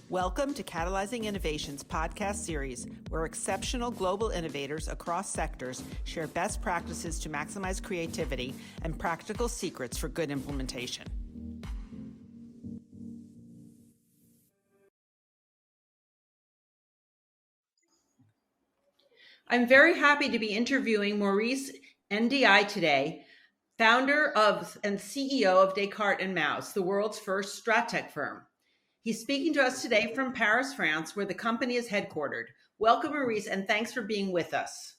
Welcome to Catalyzing Innovation's podcast series, where exceptional global innovators across sectors share best practices to maximize creativity and practical secrets for good implementation. I'm very happy to be interviewing Maurice, NDI today, founder of and CEO of Descartes and Mauss, the world's first stratech firm. He's speaking to us today from Paris, France, where the company is headquartered. Welcome, Maurice, and thanks for being with us.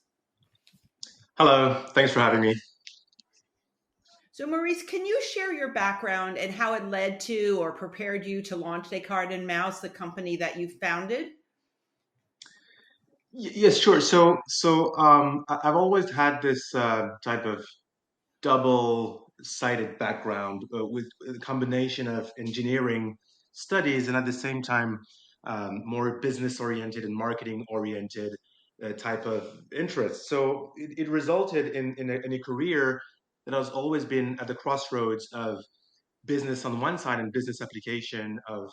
Hello, thanks for having me. So, Maurice, can you share your background and how it led to or prepared you to launch Descartes and Mauss, the company that you founded? Yes, sure. I've always had this type of double-sided background with a combination of engineering studies and at the same time more business-oriented and marketing-oriented type of interest. So it resulted in a career that has always been at the crossroads of business on one side and business application of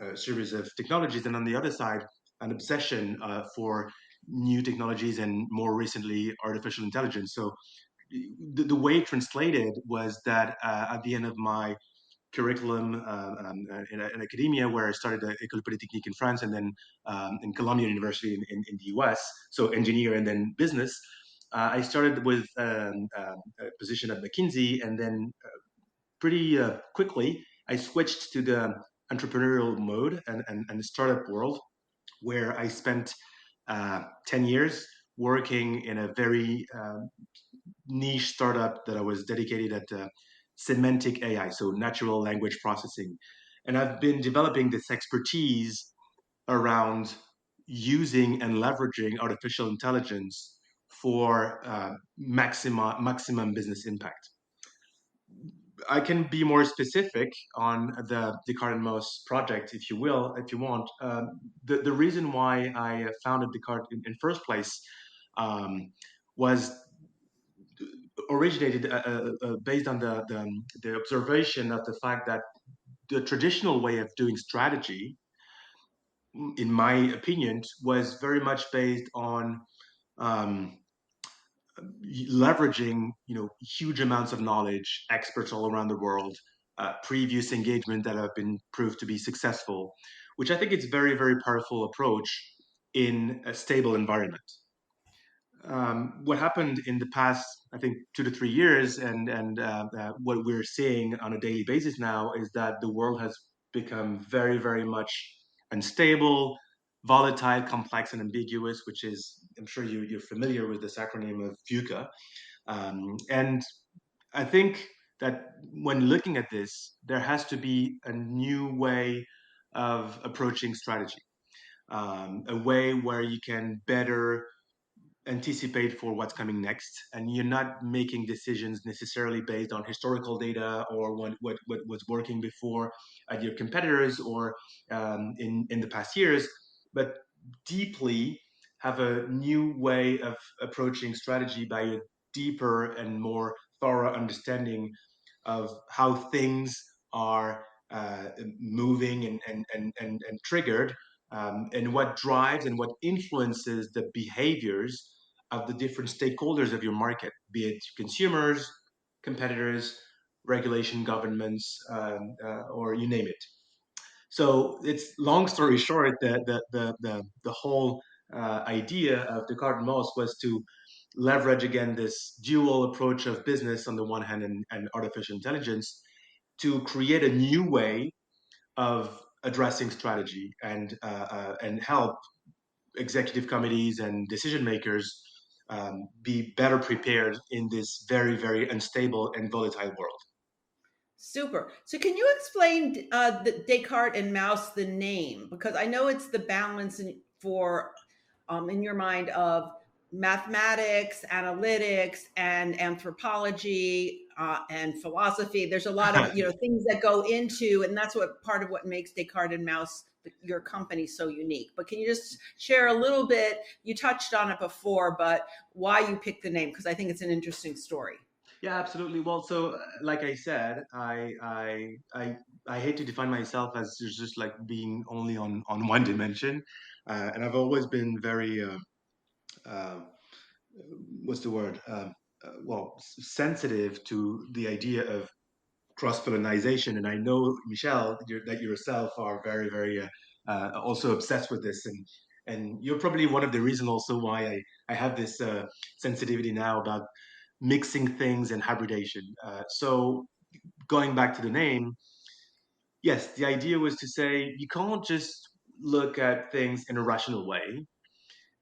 a series of technologies, and on the other side, an obsession for new technologies and more recently artificial intelligence. So the way it translated was that at the end of my curriculum in academia, where I started at École Polytechnique in France and then in Columbia University in the US, so engineer and then business. I started with a position at McKinsey, and then pretty quickly, I switched to the entrepreneurial mode and the startup world, where I spent 10 years working in a very niche startup that I was dedicated at semantic AI, so natural language processing. And I've been developing this expertise around using and leveraging artificial intelligence for maximum business impact. I can be more specific on the Descartes and Mauss project, if you will, if you want. The reason why I founded Descartes in first place was originated based on the observation of the fact that the traditional way of doing strategy, in my opinion, was very much based on um, leveraging huge amounts of knowledge, experts all around the world, previous engagement that have been proved to be successful, which I think is very powerful approach in a stable environment. What happened in the past, I think, 2 to 3 years, and what we're seeing on a daily basis now is that the world has become very much unstable, volatile, complex, and ambiguous, which is, I'm sure you're familiar with this acronym of VUCA. And I think that when looking at this, there has to be a new way of approaching strategy, a way where you can better anticipate for what's coming next, and you're not making decisions necessarily based on historical data or what was working before at your competitors or in the past years, but deeply have a new way of approaching strategy by a deeper and more thorough understanding of how things are moving and triggered, and what drives and what influences the behaviors of the different stakeholders of your market, be it consumers, competitors, regulation, governments, or you name it. So it's long story short, the whole idea of Descartes and Mauss was to leverage again this dual approach of business on the one hand and artificial intelligence to create a new way of addressing strategy and help executive committees and decision makers be better prepared in this very unstable and volatile world. Super. So, can you explain the Descartes and Mauss, the name? Because I know it's the balance in your mind of mathematics, analytics, and anthropology and philosophy. There's a lot of things that go into, and that's what part of what makes Descartes and Mauss your company so unique. But can you just share a little bit? You touched on it before, but why you picked the name? Because I think it's an interesting story. Yeah, absolutely. Well, so like I said, I I hate to define myself as just like being only on one dimension, and I've always been very uh, what's the word? Sensitive to the idea of cross pollination. And I know, Michelle, that yourself are very, very also obsessed with this. And you're probably one of the reasons also why I have this sensitivity now about mixing things and hybridation. So going back to the name, yes, the idea was to say you can't just look at things in a rational way,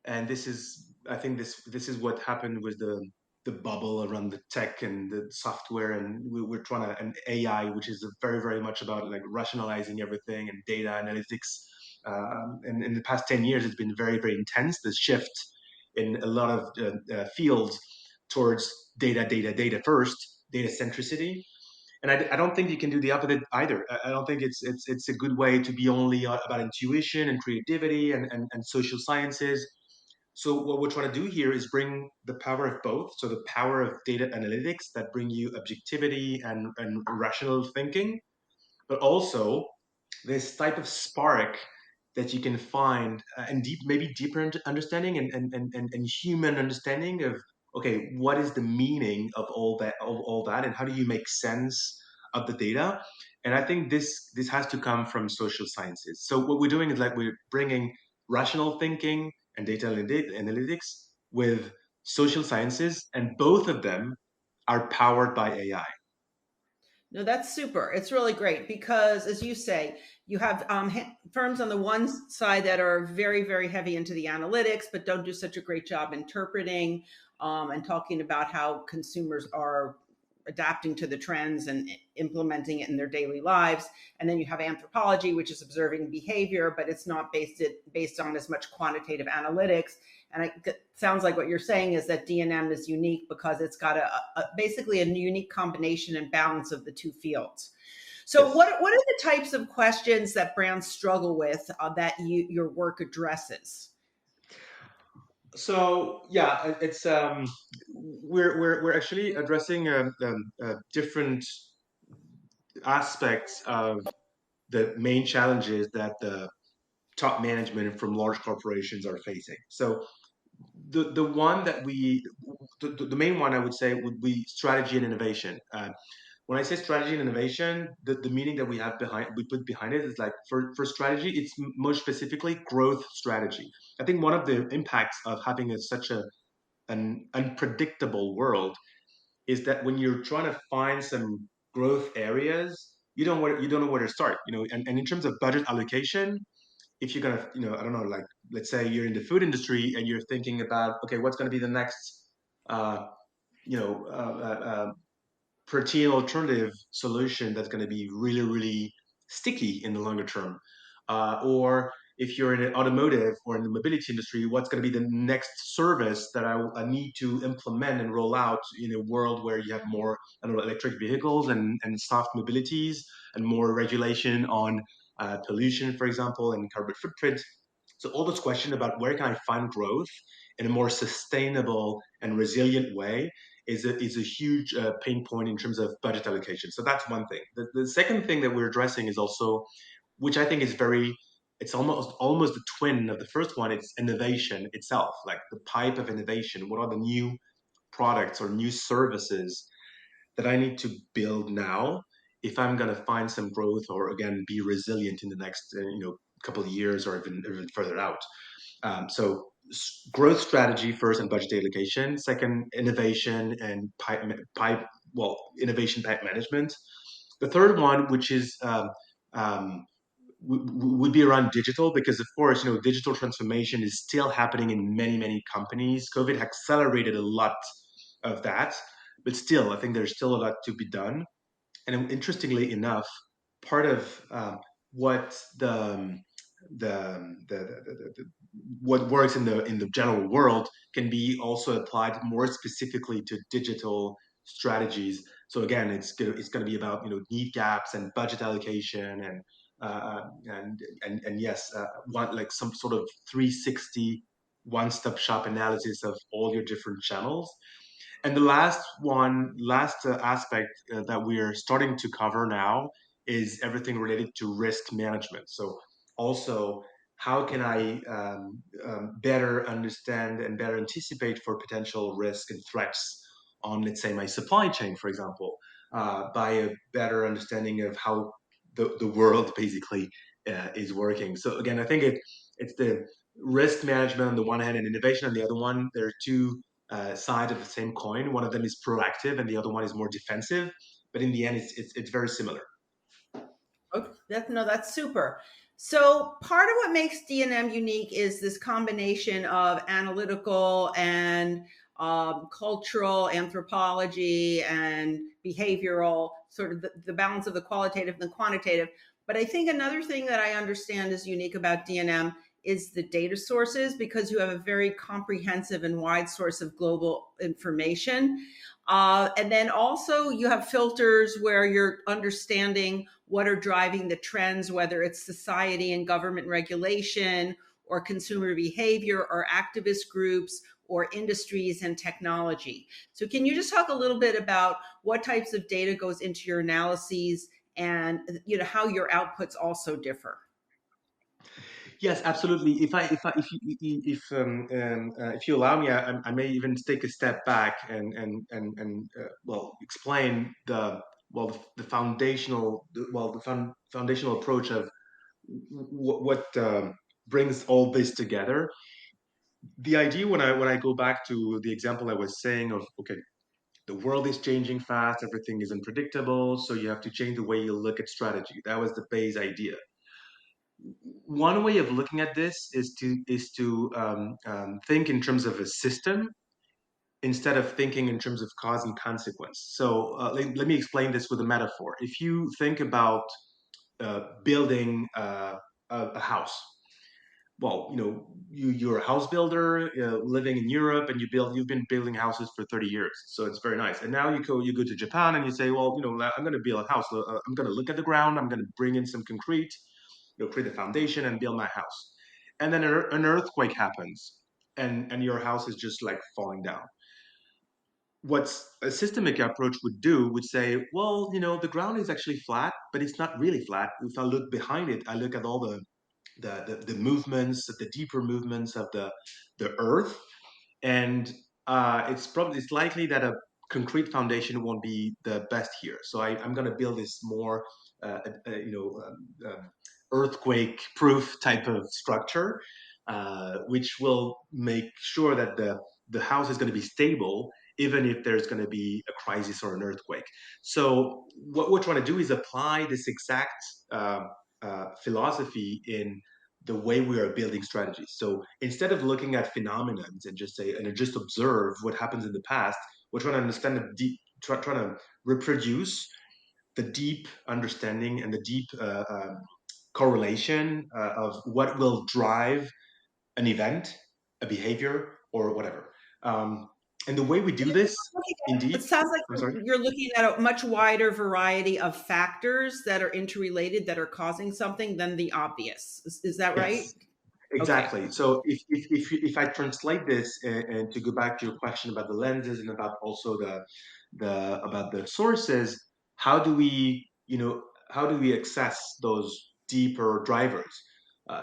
and this is, I think, this is what happened with the bubble around the tech and the software, and we're trying to, and AI, which is very, very much about like rationalizing everything and data analytics. And in the past 10 years, it's been very, very intense, this shift in a lot of fields towards data first, data centricity. And I don't think you can do the opposite either. I don't think it's a good way to be only about intuition and creativity and social sciences. So what we're trying to do here is bring the power of both. So the power of data analytics that bring you objectivity and rational thinking, but also this type of spark that you can find and maybe deeper understanding and human understanding of, okay, what is the meaning of all that, and how do you make sense of the data? And I think this has to come from social sciences. So what we're doing is like we're bringing rational thinking and data analytics with social sciences, and both of them are powered by AI. No, that's super. It's really great because, as you say, you have firms on the one side that are very, very heavy into the analytics, but don't do such a great job interpreting and talking about how consumers are adapting to the trends and implementing it in their daily lives. And then you have anthropology, which is observing behavior, but it's not based on as much quantitative analytics. And it sounds like what you're saying is that D&M is unique because it's got basically a unique combination and balance of the two fields. So, Yes. what are the types of questions that brands struggle with that your work addresses? So yeah, it's we're actually addressing different aspects of the main challenges that the top management from large corporations are facing. So the one that the main one I would say would be strategy and innovation. When I say strategy and innovation, the meaning that we put behind it is like for strategy, it's most specifically growth strategy. I think one of the impacts of having such an unpredictable world is that when you're trying to find some growth areas, you don't know where to start. And in terms of budget allocation, if you're gonna, I don't know, like let's say you're in the food industry and you're thinking about, okay, what's going to be the next uh, you know protein alternative solution that's going to be really, really sticky in the longer term. Or if you're in an automotive or in the mobility industry, what's going to be the next service that I need to implement and roll out in a world where you have more, I don't know, electric vehicles and soft mobilities and more regulation on pollution, for example, and carbon footprint. So all those questions about where can I find growth in a more sustainable and resilient way is a huge pain point in terms of budget allocation. So that's one thing. The second thing that we're addressing is also, which I think is very, it's almost the twin of the first one. It's innovation itself, like the pipe of innovation. What are the new products or new services that I need to build now if I'm going to find some growth or again be resilient in the next couple of years or even further out. So growth strategy first and budget allocation. Second, innovation and innovation pipe management. The third one, which is um, would be around digital, because of course digital transformation is still happening in many, many companies. COVID accelerated a lot of that, but still I think there's still a lot to be done. And interestingly enough, part of what the what works in the general world can be also applied more specifically to digital strategies. So again, it's going to be about need gaps and budget allocation and yes, one like some sort of 360 one-stop shop analysis of all your different channels. And the last aspect that we are starting to cover now is everything related to risk management. So also, how can I better understand and better anticipate for potential risk and threats on, let's say, my supply chain, for example, by a better understanding of how the world basically is working. So again, I think it's the risk management on the one hand and innovation on the other one. There are two sides of the same coin. One of them is proactive and the other one is more defensive. But in the end, it's very similar. Okay, no, that's super. So part of what makes D&M unique is this combination of analytical and cultural anthropology and behavioral, sort of the balance of the qualitative and the quantitative. But I think another thing that I understand is unique about D&M is the data sources, because you have a very comprehensive and wide source of global information. And then also you have filters where you're understanding what are driving the trends, whether it's society and government regulation or consumer behavior or activist groups or industries and technology. So can you just talk a little bit about what types of data goes into your analyses, and how your outputs also differ? Yes, absolutely. If you allow me, I may even take a step back and well explain the foundational foundational approach of what brings all this together. The idea when I go back to the example I was saying of, okay, the world is changing fast, everything is unpredictable, so you have to change the way you look at strategy. That was the base idea. One way of looking at this is to think in terms of a system instead of thinking in terms of cause and consequence. So let me explain this with a metaphor. If you think about building a house, well, you're a house builder living in Europe, and you've been building houses for 30 years, so it's very nice. And now you go to Japan and you say, well, I'm going to build a house. I'm going to look at the ground. I'm going to bring in some concrete, create a foundation and build my house. And then an earthquake happens, and your house is just like falling down. What a systemic approach would say, well, the ground is actually flat, but it's not really flat. If I look behind it, I look at all the movements, the deeper movements of the earth, and it's likely that a concrete foundation won't be the best here. So I'm going to build this more earthquake proof type of structure, which will make sure that the house is going to be stable even if there's going to be a crisis or an earthquake. So what we're trying to do is apply this exact philosophy in the way we are building strategies. So instead of looking at phenomena and just observe what happens in the past, we're trying to understand trying to reproduce the deep understanding and the deep correlation of what will drive an event, a behavior, or whatever. And the way we do this, It indeed, sounds like I'm sorry. you're looking at a much wider variety of factors that are interrelated, that are causing something, than the obvious. Is that right? Yes. Okay. Exactly. So if I translate this and to go back to your question about the lenses and about also the about the sources, how do we how do we access those deeper drivers?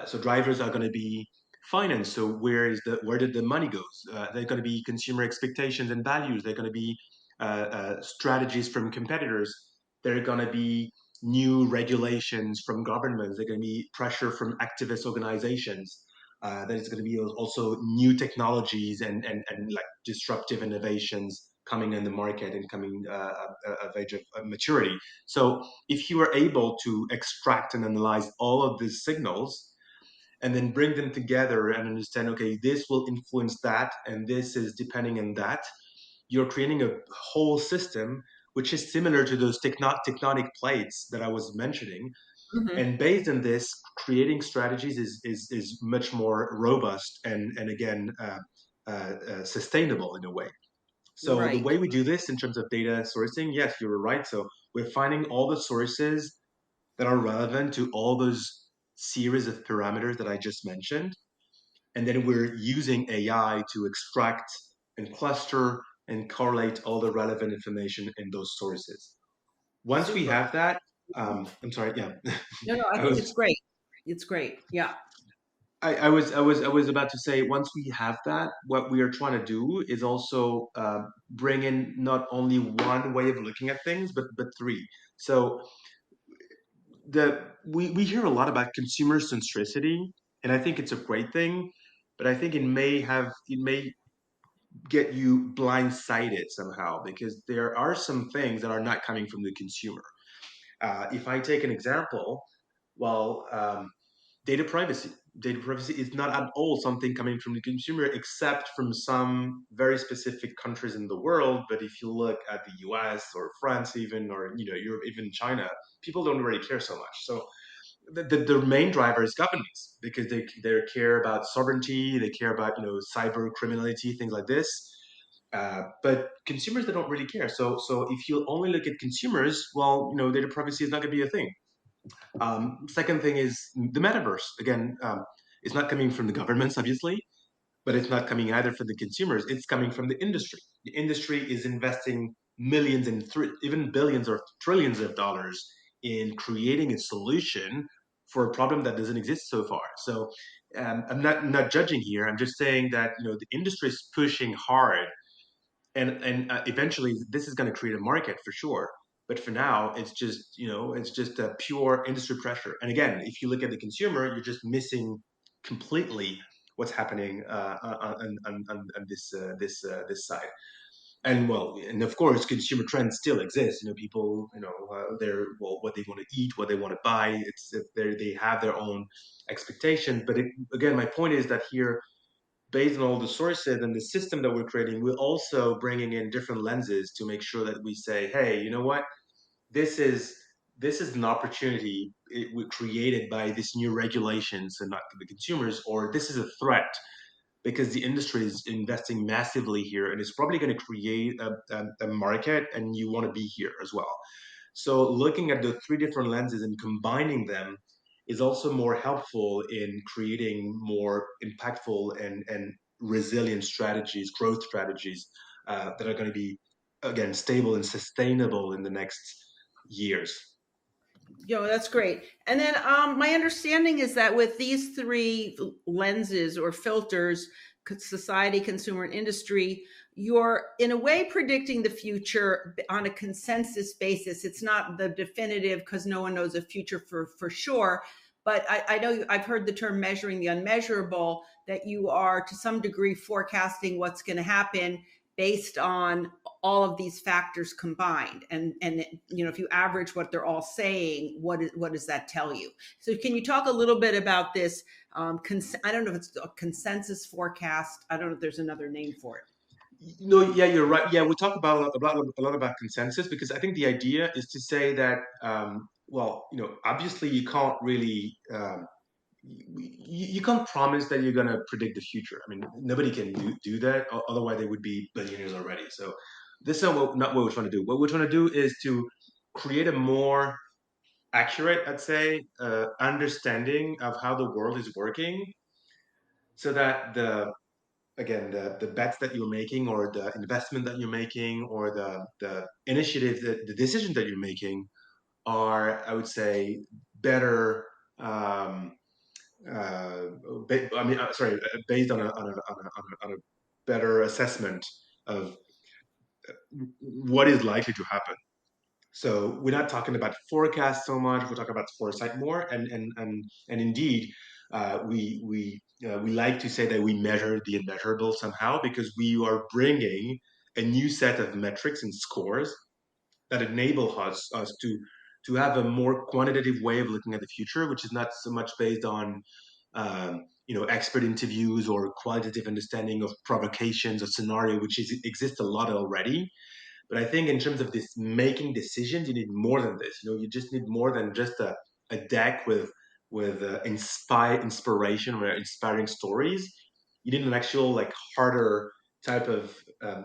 So drivers are going to be finance. So where did the money goes? They're going to be consumer expectations and values. They're going to be strategies from competitors. They're going to be new regulations from governments. They're going to be pressure from activist organizations. Then it's going to be also new technologies and like disruptive innovations coming in the market and coming of age of maturity. So if you are able to extract and analyze all of these signals and then bring them together and understand, okay, this will influence that and this is depending on that, you're creating a whole system which is similar to those tectonic plates that I was mentioning. Hmm. And based on this, creating strategies is much more robust and again sustainable in a way. So the Right. way we do this in terms of data sourcing, yes, you were right. So we're finding all the sources that are relevant to all those series of parameters that I just mentioned, and then we're using AI to extract and cluster and correlate all the relevant information in those sources. Once we Super. have that, I'm sorry. Yeah, No, no, I I think was it's great. It's great. Yeah. I was about to say once we have that, what we are trying to do is also bring in not only one way of looking at things, but three. So we hear a lot about consumer centricity, and I think it's a great thing, but I think it may get you blindsided somehow because there are some things that are not coming from the consumer. If I take an example, well, data privacy. Data privacy is not at all something coming from the consumer, except from some very specific countries in the world. But if you look at the U.S. or France, even or Europe, even China, people don't really care so much. So the main driver is governments because they care about sovereignty, they care about cyber criminality, things like this. But consumers they don't really care. So if you only look at consumers, well, data privacy is not going to be a thing. Second thing is the metaverse. Again, it's not coming from the governments, obviously, but it's not coming either from the consumers. It's coming from the industry. The industry is investing millions and even billions or trillions of dollars in creating a solution for a problem that doesn't exist so far. So I'm not judging here. I'm just saying that the industry is pushing hard and eventually this is going to create a market for sure, but for now it's just a pure industry pressure. And again, if you look at the consumer, you're just missing completely what's happening on this side. And well, and of course consumer trends still exist. People, they're, well, what they want to eat, what they want to buy, they have their own expectations. But again, my point is that here, based on all the sources and the system that we're creating, we're also bringing in different lenses to make sure that we say, hey, you know what? This is this is an opportunity created by this new regulations and not the consumers, or this is a threat because the industry is investing massively here and it's probably going to create a market and you want to be here as well. So looking at the three different lenses and combining them is also more helpful in creating more impactful and resilient strategies, growth strategies that are going to be, again, stable and sustainable in the next years. That's great. And then my understanding is that with these three lenses or filters, society, consumer, and industry, you're in a way predicting the future on a consensus basis. It's not the definitive because no one knows the future for sure. But I know I've heard the term measuring the unmeasurable, that you are to some degree forecasting what's going to happen based on all of these factors combined. And if you average what they're all saying, what does that tell you? So can you talk a little bit about this? I don't know if it's a consensus forecast. I don't know if there's another name for it. No, yeah, you're right. Yeah, we talk a lot about consensus because I think the idea is to say that, well, obviously you can't really you can't promise that you're going to predict the future. I mean, nobody can do that. Otherwise, they would be billionaires already. So this is not what we're trying to do. What we're trying to do is to create a more accurate, I'd say, understanding of how the world is working, so that the bets that you're making, or the investment that you're making, or the initiative, the decision that you're making are, I would say, better. Um, uh, I mean, sorry, based on a better assessment of what is likely to happen. So we're not talking about forecast so much. We're talking about foresight more, and indeed, we like to say that we measure the immeasurable somehow because we are bringing a new set of metrics and scores that enable us to have a more quantitative way of looking at the future, which is not so much based on expert interviews or qualitative understanding of provocations or scenario, which exists a lot already. But I think in terms of this making decisions, you need more than this. You just need more than just a deck with inspiration or inspiring stories. You need an actual like harder type of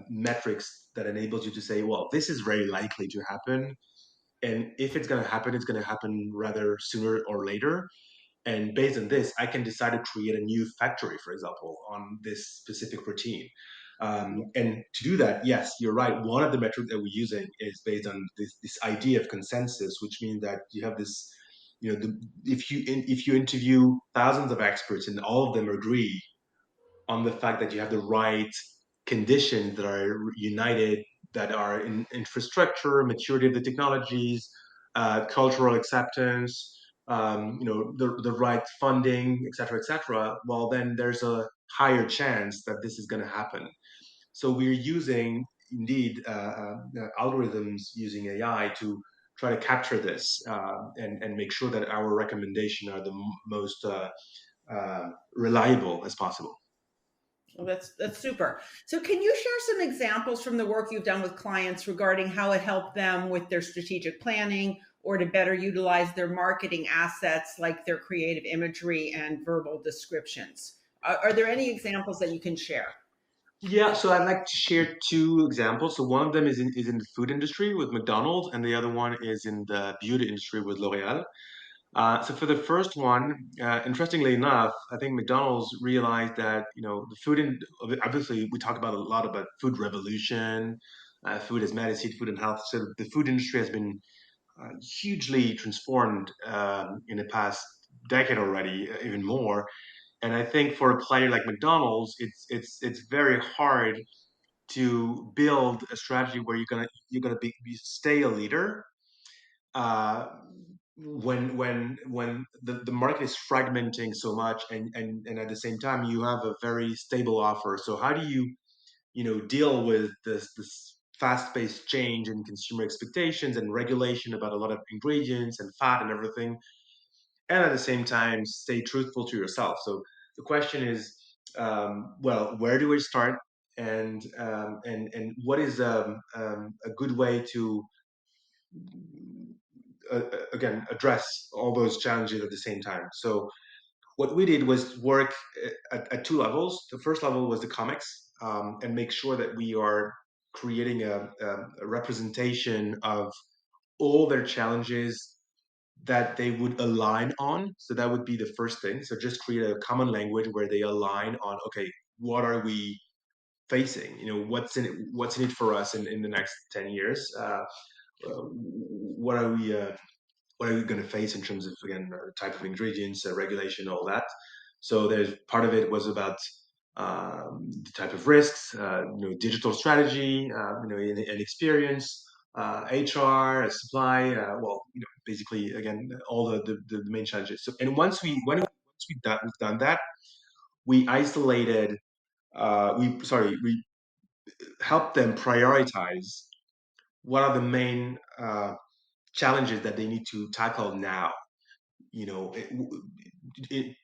metrics that enables you to say, well, this is very likely to happen, and if it's going to happen, it's going to happen rather sooner or later. And based on this, I can decide to create a new factory, for example, on this specific routine. And to do that, yes, you're right. One of the metrics that we're using is based on this idea of consensus, which means that you have this, if you interview thousands of experts and all of them agree on the fact that you have the right conditions that are united, that are in infrastructure, maturity of the technologies, cultural acceptance, the right funding, et cetera, well, then there's a higher chance that this is going to happen. So we're using indeed algorithms using AI to try to capture this and make sure that our recommendation are the most reliable as possible. Well, that's super. So, can you share some examples from the work you've done with clients regarding how it helped them with their strategic planning or to better utilize their marketing assets like their creative imagery and verbal descriptions? Are there any examples that you can share? Yeah, so I'd like to share two examples. So one of them is in the food industry with McDonald's, and the other one is in the beauty industry with L'Oreal. So for the first one, interestingly enough, I think McDonald's realized that the food in obviously we talk about a lot about food revolution, food as medicine, food and health. So the food industry has been hugely transformed in the past decade already, even more. And I think for a player like McDonald's, it's very hard to build a strategy where you're gonna stay a leader uh, when the market is fragmenting so much and at the same time you have a very stable offer. So how do you deal with this fast-paced change in consumer expectations and regulation about a lot of ingredients and fat and everything, and at the same time stay truthful to yourself? So the question is, well, where do we start, and what is a good way to again address all those challenges at the same time? So what we did was work at two levels. The first level was the comics, and make sure that we are creating a representation of all their challenges that they would align on. So that would be the first thing. So just create a common language where they align on, okay, what are we facing? What's in it for us in the next 10 years? What are we going to face in terms of, again, type of ingredients, regulation, all that. So there's part of it was about the type of risks, digital strategy, and experience, HR, supply. Well, basically, again, all the main challenges. So, and once we've done that, we isolated. We helped them prioritize what are the main challenges that they need to tackle now.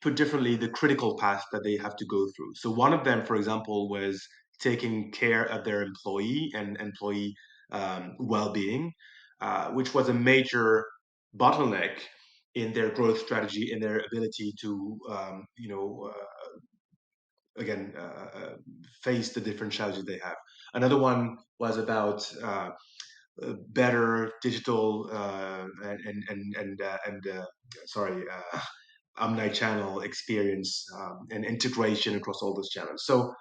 Put differently, the critical path that they have to go through. So one of them, for example, was taking care of their employee and employee well-being, which was a major bottleneck in their growth strategy, in their ability to, again, face the different challenges they have. Another one was about better digital and sorry, omni-channel experience and integration across all those channels. So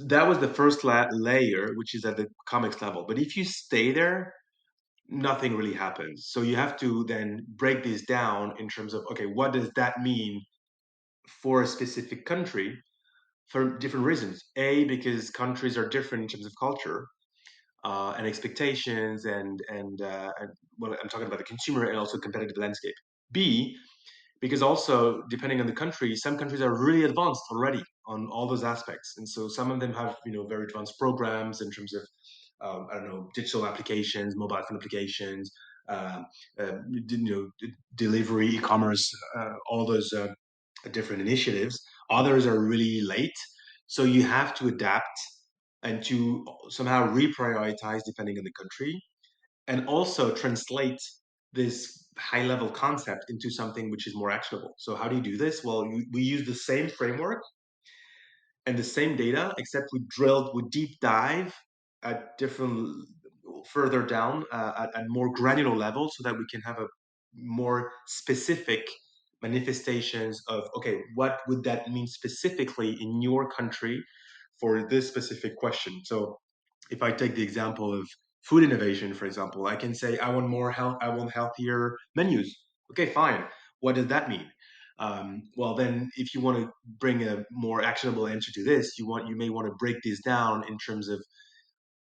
that was the first layer, which is at the comics level. But if you stay there, nothing really happens. So you have to then break this down in terms of, okay, what does that mean for a specific country for different reasons? A, because countries are different in terms of culture and expectations, and well, I'm talking about the consumer and also competitive landscape. B, because also depending on the country, some countries are really advanced already on all those aspects, and so some of them have very advanced programs in terms of I don't know, digital applications, mobile phone applications, uh, delivery, e-commerce, all those different initiatives. Others are really late, so you have to adapt and to somehow reprioritize depending on the country, and also translate this high level concept into something which is more actionable. So how do you do this? Well, we use the same framework and the same data, except we deep dive at different further down at more granular level, so that we can have a more specific manifestations of, okay, what would that mean specifically in your country for this specific question. So if I take the example of food innovation, for example, I can say I want more health, I want healthier menus. Okay, fine. What does that mean? Well, then, if you want to bring a more actionable answer to this, you may want to break this down in terms of,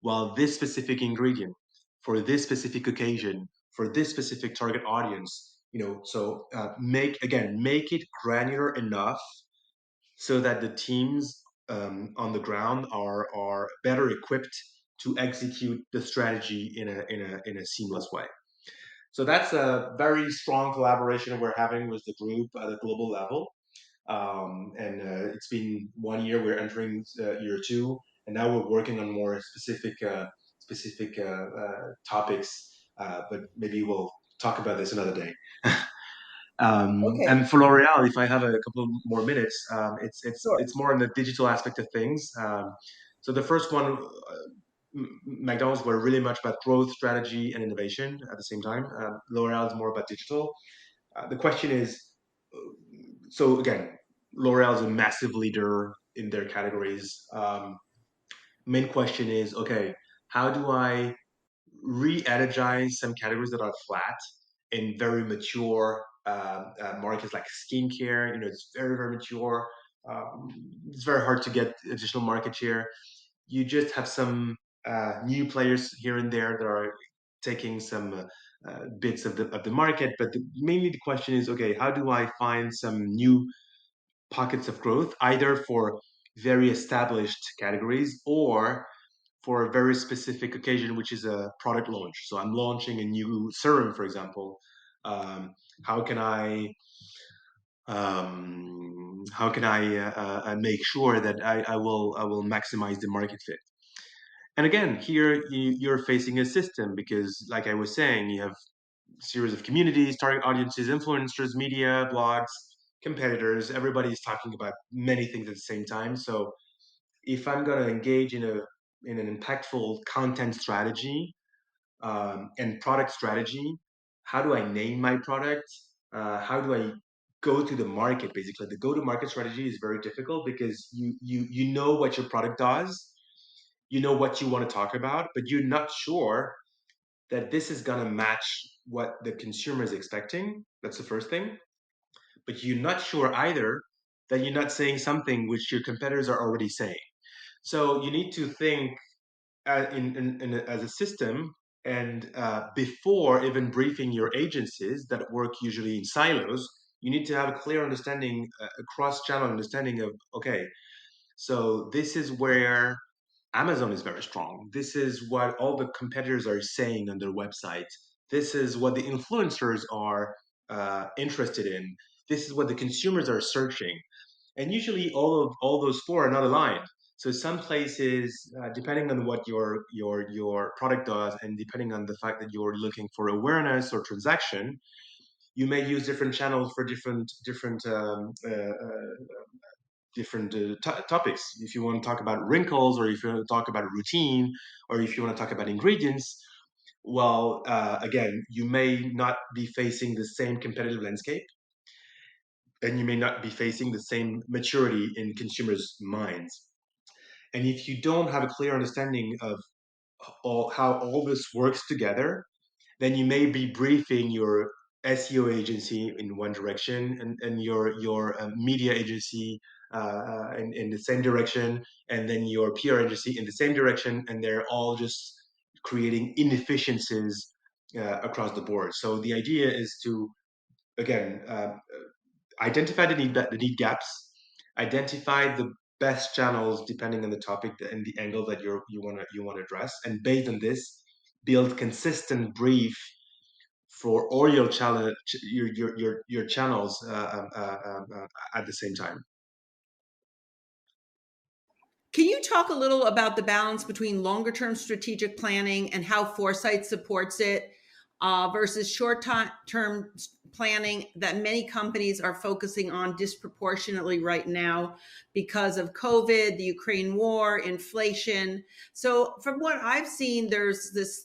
well, this specific ingredient for this specific occasion for this specific target audience. So make it granular enough so that the teams on the ground are better equipped to execute the strategy in a seamless way. So that's a very strong collaboration we're having with the group at a global level. And it's been 1 year. We're entering year two, and now we're working on more specific topics. But maybe we'll talk about this another day. And Okay, for L'Oreal, if I have a couple more minutes, sure. it's more on the digital aspect of things. So the first one, McDonald's were really much about growth, strategy, and innovation at the same time. L'Oreal is more about digital. The question is, uh, so again, L'Oreal is a massive leader in their categories. Main question is, okay, how do I re-energize some categories that are flat in very mature markets like skincare? It's very, very mature. Um, it's very hard to get additional market share. You just have some new players here and there that are taking some bits of the market. But mainly the question is, okay, how do I find some new pockets of growth, either for very established categories or for a very specific occasion, which is a product launch. So I'm launching a new serum, for example. Um, how can I make sure that I will maximize the market fit? And again, here you're facing a system because, like I was saying, you have a series of communities, target audiences, influencers, media, blogs, competitors. Everybody's talking about many things at the same time. So if I'm going to engage in an impactful content strategy and product strategy, how do I name my product? How do I go to the market? Basically, the go-to-market strategy is very difficult because you know what your product does, you know what you want to talk about, but you're not sure that this is going to match what the consumer is expecting. That's the first thing. But you're not sure either that you're not saying something which your competitors are already saying. So you need to think as a system, and before even briefing your agencies that work usually in silos, you need to have a clear understanding, a cross-channel understanding of, okay, so this is where Amazon is very strong. This is what all the competitors are saying on their website. This is what the influencers are interested in. This is what the consumers are searching. And usually, all those four are not aligned. So some places, depending on what your product does, and depending on the fact that you're looking for awareness or transaction, you may use different channels for different topics. If you want to talk about wrinkles, or if you want to talk about routine, or if you want to talk about ingredients, well, again, you may not be facing the same competitive landscape, and you may not be facing the same maturity in consumers' minds. And if you don't have a clear understanding of how all this works together, then you may be briefing your SEO agency in one direction, and your media agency in the same direction, and then your PR agency in the same direction, and they're all just creating inefficiencies across the board. So the idea is to, again, identify the need gaps, identify the best channels depending on the topic and the angle that you want to address, and based on this, build consistent brief for all your channel your channels at the same time. Can you talk a little about the balance between longer term strategic planning and how foresight supports it versus short term planning that many companies are focusing on disproportionately right now because of COVID, the Ukraine war, inflation? So, from what I've seen, there's this,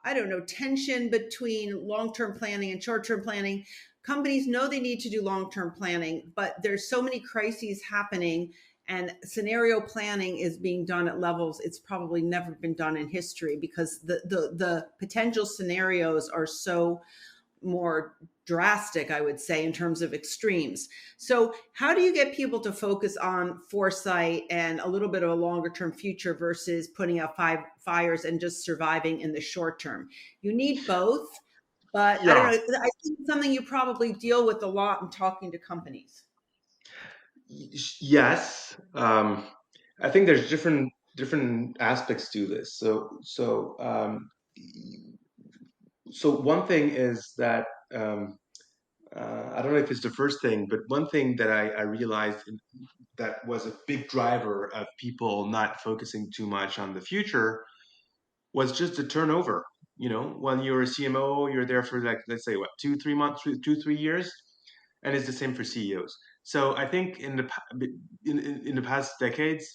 I don't know, tension between long term planning and short term planning. Companies know they need to do long term planning, but there's so many crises happening, And scenario planning is being done at levels it's probably never been done in history, because the potential scenarios are so more drastic, I would say, in terms of extremes. So, how do you get people to focus on foresight and a little bit of a longer term future versus putting out five fires and just surviving in the short term? You need both, but I don't Yeah. know. I think it's something you probably deal with a lot in talking to companies. Yes. I think there's different aspects to this. So one thing is that I don't know if it's the first thing, but one thing that I realized that was a big driver of people not focusing too much on the future was just the turnover. You know, when you're a CMO, you're there for like, let's say what, 2 3 months, 2 3 years, and it's the same for CEOs. So I think in the past decades,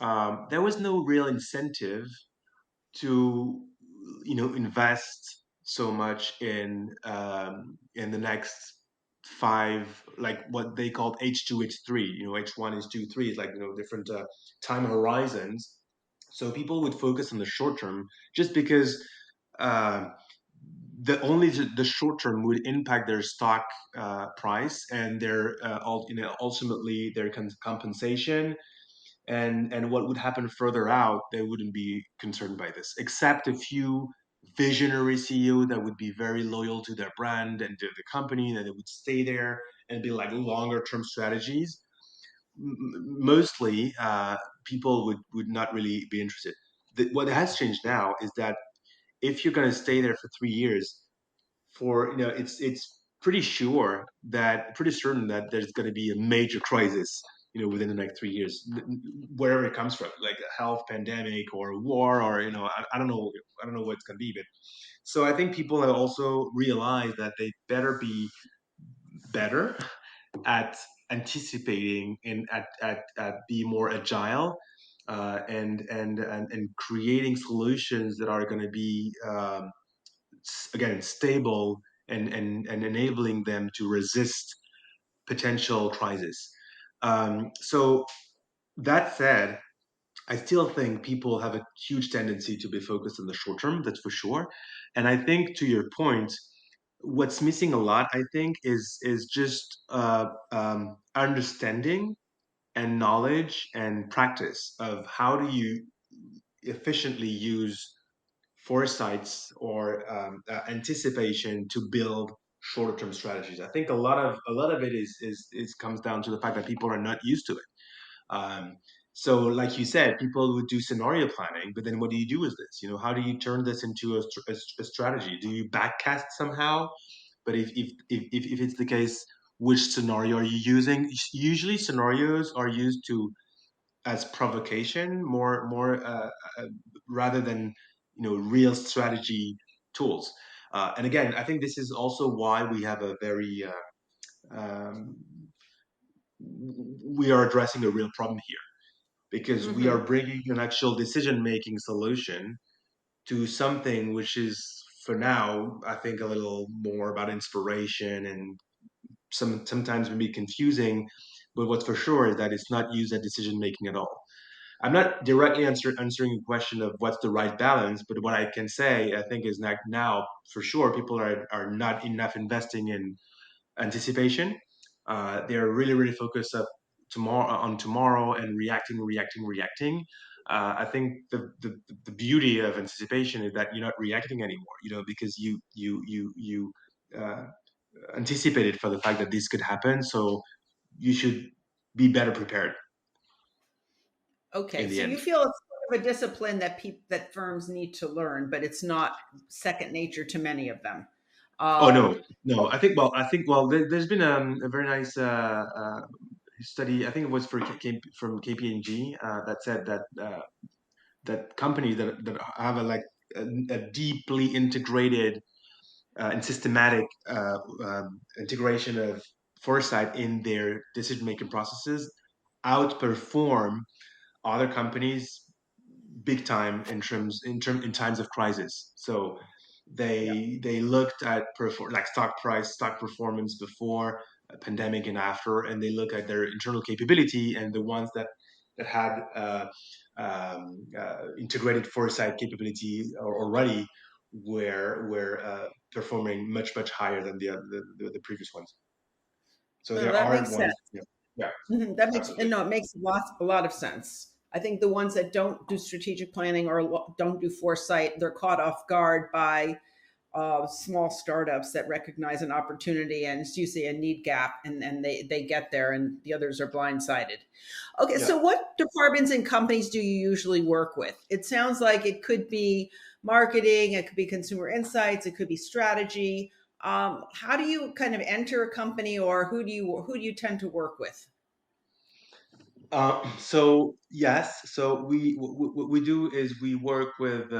there was no real incentive to invest so much in the next five, like what they called H2 H3. H1 H2 3 is like different time horizons. So people would focus on the short term just because uh, the short term would impact their stock price and their ultimately their compensation, and what would happen further out, they wouldn't be concerned by this, except a few visionary CEO that would be very loyal to their brand and to the company, that they would stay there and be like longer term strategies. Mostly, people would not really be interested. What has changed now is that if you're going to stay there for 3 years, for it's pretty certain that there's going to be a major crisis within the next 3 years, wherever it comes from, like a health pandemic or a war, or I don't know what it's going to be. But so I think people have also realized that they better be better at anticipating and at be more agile, and creating solutions that are going to be again stable, and enabling them to resist potential crisis. So that said, I still think people have a huge tendency to be focused on the short term. That's for sure. And I think, to your point, what's missing a lot, I think, is just understanding and knowledge and practice of how do you efficiently use foresights or anticipation to build shorter term strategies. I think a lot of it is comes down to the fact that people are not used to it. Um, so, like you said, people would do scenario planning, but then what do you do with this? How do you turn this into a strategy? Do you backcast somehow? But if it's the case, which scenario are you using? Usually, scenarios are used to as provocation, more rather than real strategy tools. And again, I think this is also why we have a very um, we are addressing a real problem here, because we are Hmm. bringing an actual decision making solution to something which is, for now, I think, a little more about inspiration, and sometimes maybe confusing. But what's for sure is that it's not used at decision making at all. I'm not directly answering the question of what's the right balance, but what I can say, I think, is that now, for sure, people are not enough investing in anticipation. They're really, really focused on tomorrow and reacting, reacting, reacting. I think the beauty of anticipation is that you're not reacting anymore, because you uh, anticipated for the fact that this could happen. So you should be better prepared Okay, in the so you end. feel it's sort of a discipline that that firms need to learn, but it's not second nature to many of them. Oh Um, no, no. I think there's been a very nice study. I think it was from KPMG that said that companies that have a deeply integrated and systematic integration of foresight in their decision making processes outperform other companies big time in times of crisis. So yeah. they looked at like stock performance before a pandemic and after, and they look at their internal capability, and the ones that that had integrated foresight capability already were performing much higher than the previous ones. So No, there that makes are ones, sense. yeah, yeah, That makes absolutely. no, it makes a lot of sense. I think the ones that don't do strategic planning or don't do foresight, they're caught off guard by small startups that recognize an opportunity and, as you say, a need gap, and they get there, and the others are blindsided. Okay, Yeah. so what departments and companies do you usually work with? It sounds like it could be marketing, it could be consumer insights, it could be strategy. How do you kind of enter a company, or who do you tend to work with? So yes, so what we do is we work well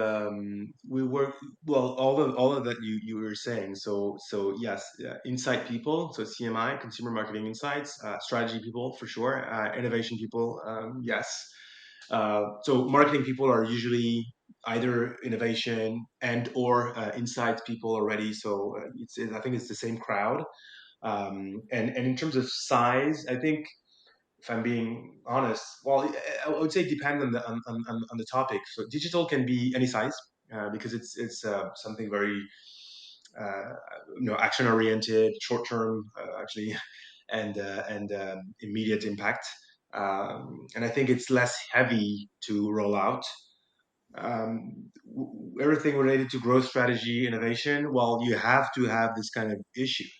all of that you were saying. So yes, insight people, so CMI, consumer marketing insights, strategy people for sure, innovation people, yes. So marketing people are usually either innovation and or insights people already. So I think it's the same crowd. And in terms of size, I think if I'm being honest, well, I would say depend on the topic. So digital can be any size because it's something very uh, action oriented, short term actually, and immediate impact. And I think it's less heavy to roll out. Everything related to growth strategy, innovation. Well, you have to have this kind of issues.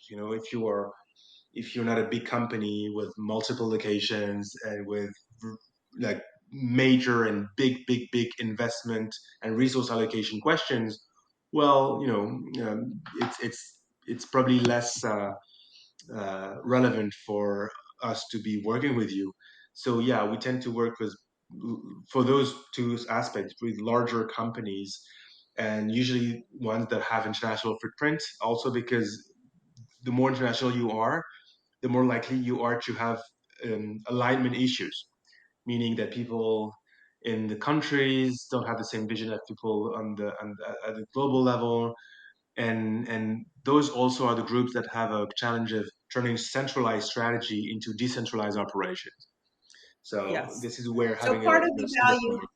If you're not a big company with multiple locations and with like major and big investment and resource allocation questions, well, it's probably less relevant for us to be working with you. So yeah, we tend to work with for those two aspects with larger companies and usually ones that have international footprint also because the more international you are, the more likely you are to have alignment issues, meaning that people in the countries don't have the same vision as people at the global level, and those also are the groups that have a challenge of turning centralized strategy into decentralized operations. So Yes. this is where So having part of a the small value, framework.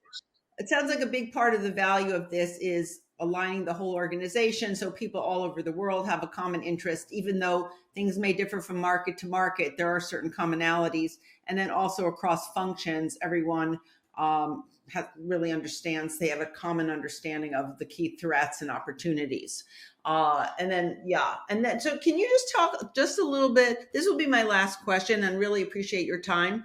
it sounds like a big part of the value of this is aligning the whole organization so people all over the world have a common interest, even though things may differ from market to market. There are certain commonalities. And then also across functions, everyone really understands, they have a common understanding of the key threats and opportunities. So can you just talk just a little bit? This will be my last question, and really appreciate your time,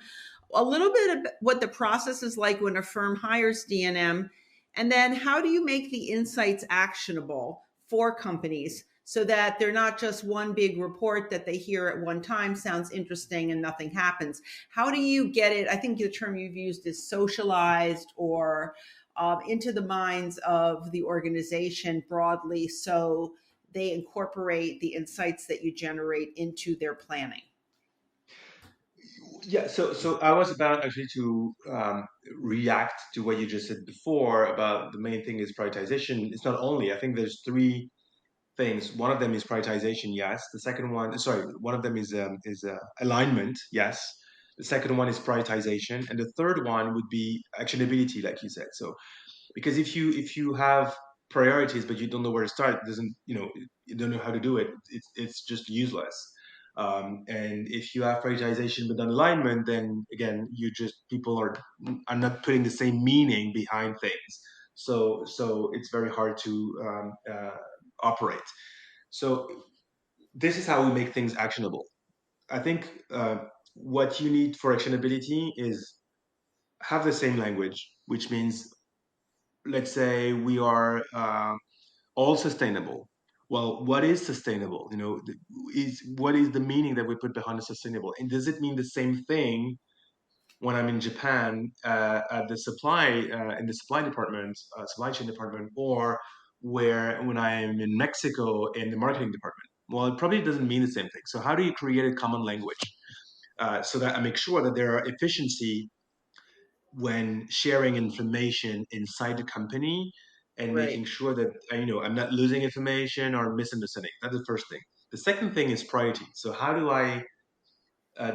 a little bit of what the process is like when a firm hires D&M, and then how do you make the insights actionable for companies so that they're not just one big report that they hear at one time, sounds interesting, and nothing happens. How do you get it? I think the term you've used is socialized, or into the minds of the organization broadly, so they incorporate the insights that you generate into their planning. Yeah, so I was about actually to react to what you just said before about the main thing is prioritization. It's not only, I think there's three things. One of them is prioritization, yes. The second one, sorry, one of them is alignment, yes. The second one is prioritization, and the third one would be actionability, like you said. So because if you have priorities but you don't know where to start, it doesn't you don't know how to do it. It's just useless. And if you have prioritization but not alignment, then again, you just people are not putting the same meaning behind things. So it's very hard to operate. So this is how we make things actionable. I think what you need for actionability is have the same language, which means let's say we are all sustainable. Well, what is sustainable? Is what is the meaning that we put behind the sustainable? And does it mean the same thing when I'm in Japan at the supply department, supply chain department, or where when I am in Mexico in the marketing department? Well, it probably doesn't mean the same thing. So how do you create a common language so that I make sure that there are efficiency when sharing information inside the company and making Right. sure that I'm not losing information or misunderstanding. That's the first thing. The second thing is priority. So how do I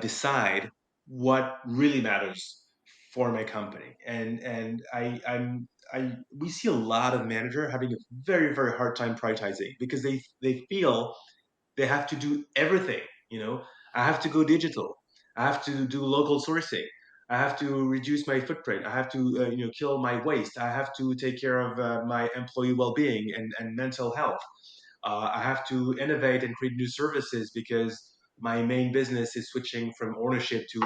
decide what really matters for my company. And I we see a lot of manager having a very very hard time prioritizing because they feel they have to do everything. I have to go digital. I have to do local sourcing. I have to reduce my footprint. I have to kill my waste. I have to take care of my employee well-being and mental health. I have to innovate and create new services because my main business is switching from ownership to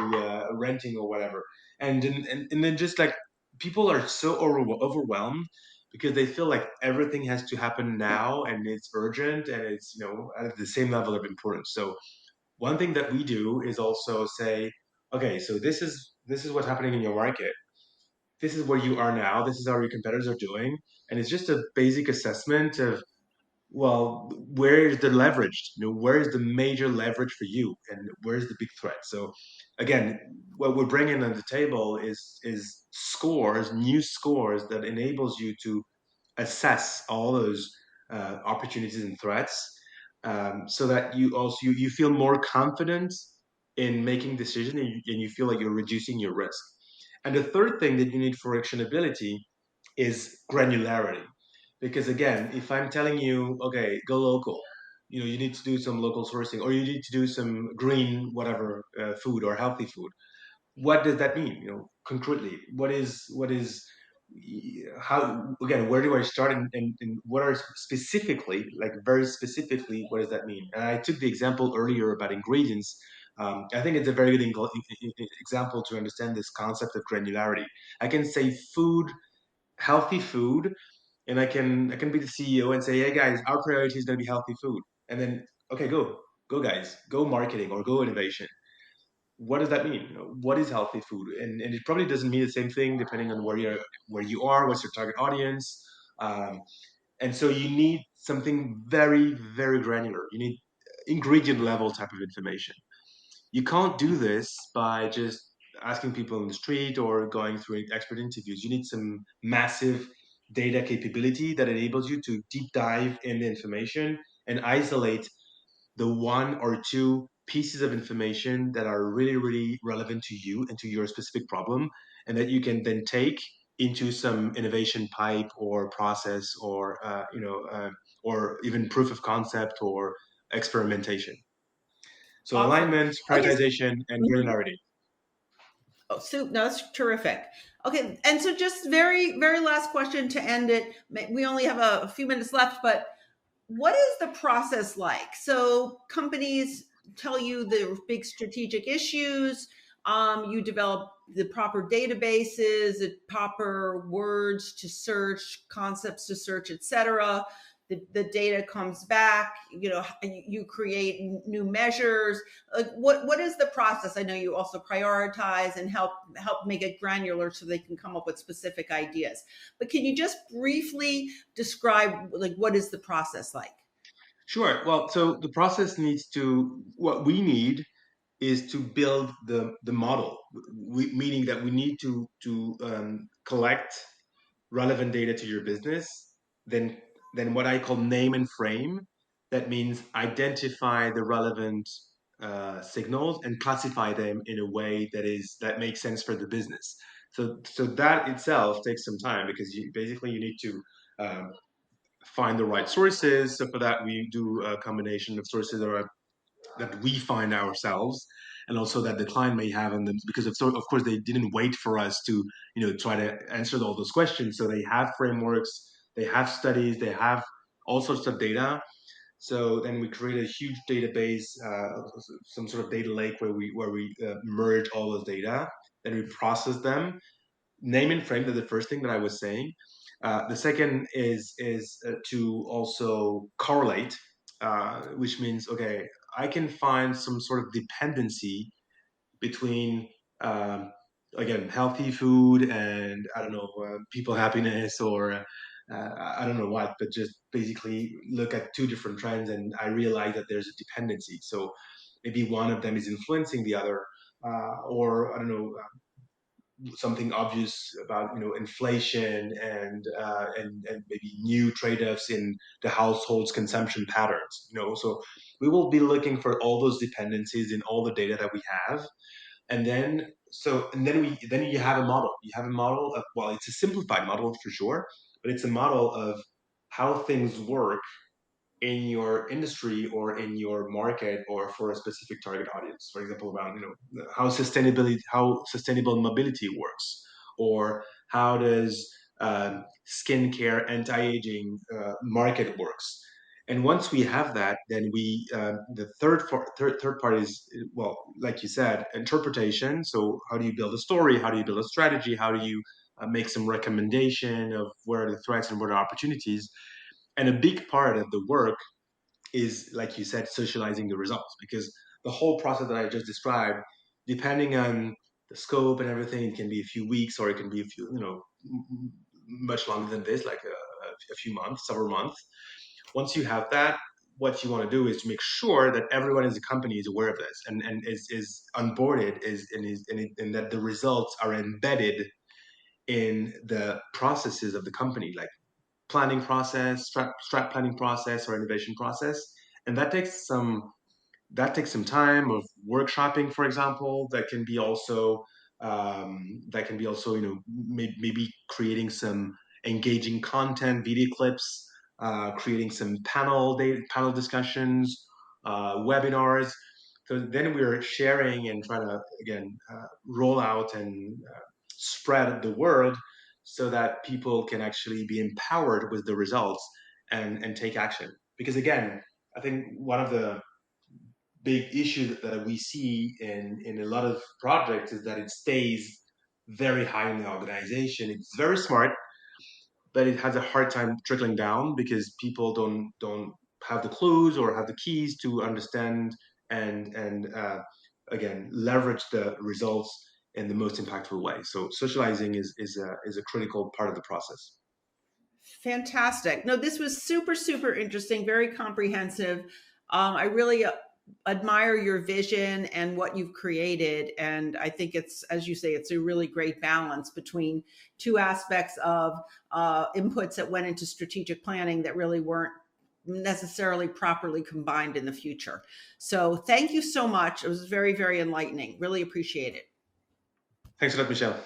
renting or whatever. And then just like people are so overwhelmed because they feel like everything has to happen now and it's urgent and it's at the same level of importance. So one thing that we do is also say, okay, so this is what's happening in your market. This is where you are now. This is how your competitors are doing, and it's just a basic assessment of, well, where is the leverage? Where is the major leverage for you, and where is the big threat? So, again, what we're bringing on the table is scores, new scores that enables you to assess all those opportunities and threats, so that you feel more confident in making decisions, and you feel like you're reducing your risk. And the third thing that you need for actionability is granularity. Because again, if I'm telling you, okay, go local, you need to do some local sourcing, or you need to do some green whatever food or healthy food. What does that mean? Concretely, what is how, again, where do I start, and what are specifically, like very specifically, what does that mean? And I took the example earlier about ingredients. I think it's a very good example to understand this concept of granularity. I can say food, healthy food, and I can be the CEO and say, hey guys, our priority is going to be healthy food, and then, okay, go guys, go marketing or go innovation. What does that mean? What is healthy food? And it probably doesn't mean the same thing depending on where you are, what's your target audience. And so you need something very very granular. You need ingredient level type of information. You can't do this by just asking people in the street or going through expert interviews. You need some massive data capability that enables you to deep dive in the information and isolate the one or two pieces of information that are really, really relevant to you and to your specific problem, and that you can then take into some innovation pipe or process, or even proof of concept or experimentation. So Awesome. alignment, Okay. prioritization, and granularity. Oh, soup. No, that's terrific. Okay, and so just very, very last question to end it. We only have a few minutes left, but what is the process like? So companies tell you the big strategic issues. You develop the proper databases, the proper words to search, concepts to search, etc. The data comes back. You create new measures. Like what is the process? I know you also prioritize and help make it granular so they can come up with specific ideas. But can you just briefly describe, like, what is the process like? Sure. Well, so the process needs to, what we need is to build the model, meaning that we need to collect relevant data to your business, then what I call name and frame. That means identify the relevant signals and classify them in a way that makes sense for the business. So that itself takes some time because you need to um, find the right sources. So for that, we do a combination of sources that we find ourselves, and also that the client may have in them, because of course they didn't wait for us to try to answer all those questions. So they have frameworks, they have studies, they have all sorts of data. So then we create a huge database, some sort of data lake where we merge all those data, then we process them. Name and frame, that's the first thing that I was saying. The second is to also correlate, which means, okay, I can find some sort of dependency between, um, again, healthy food and, I don't know, people happiness, or I don't know what, but just basically look at two different trends and I realize that there's a dependency. So maybe one of them is influencing the other, or I don't know, something obvious about inflation and maybe new trade-offs in the household's consumption patterns. So we will be looking for all those dependencies in all the data that we have, and then So and then you have a model. You have a model of, well, it's a simplified model for sure, but it's a model of how things work in your industry or in your market or for a specific target audience. For example, around how sustainable mobility works, or how does skincare anti-aging market works. And once we have that, then we the third part is, well, like you said, interpretation. So how do you build a story? How do you build a strategy? How do you make some recommendation of where are the threats and what are opportunities? And a big part of the work is, like you said, socializing the results, because the whole process that I just described, depending on the scope and everything, it can be a few weeks or it can be a few, much longer than this, like a few months, several months. Once you have that, what you want to do is to make sure that everyone in the company is aware of this and is onboarded, and that the results are embedded in the processes of the company, like planning process, strat planning process, or innovation process, and that takes some time of workshopping, for example. That can be also maybe creating some engaging content, video clips, creating some panel discussions, webinars. So then we're sharing and trying to, again, roll out and spread the word so that people can actually be empowered with the results and take action. Because again, I think one of the big issue that we see in a lot of projects is that it stays very high in the organization. It's very smart, but it has a hard time trickling down because people don't have the clues or have the keys to understand and again leverage the results in the most impactful way. So socializing is a critical part of the process. Fantastic. No, this was super, super interesting, very comprehensive. I really admire your vision and what you've created. And I think it's, as you say, it's a really great balance between two aspects of inputs that went into strategic planning that really weren't necessarily properly combined in the future. So thank you so much. It was very, very enlightening. Really appreciate it. Thanks a lot, Michelle.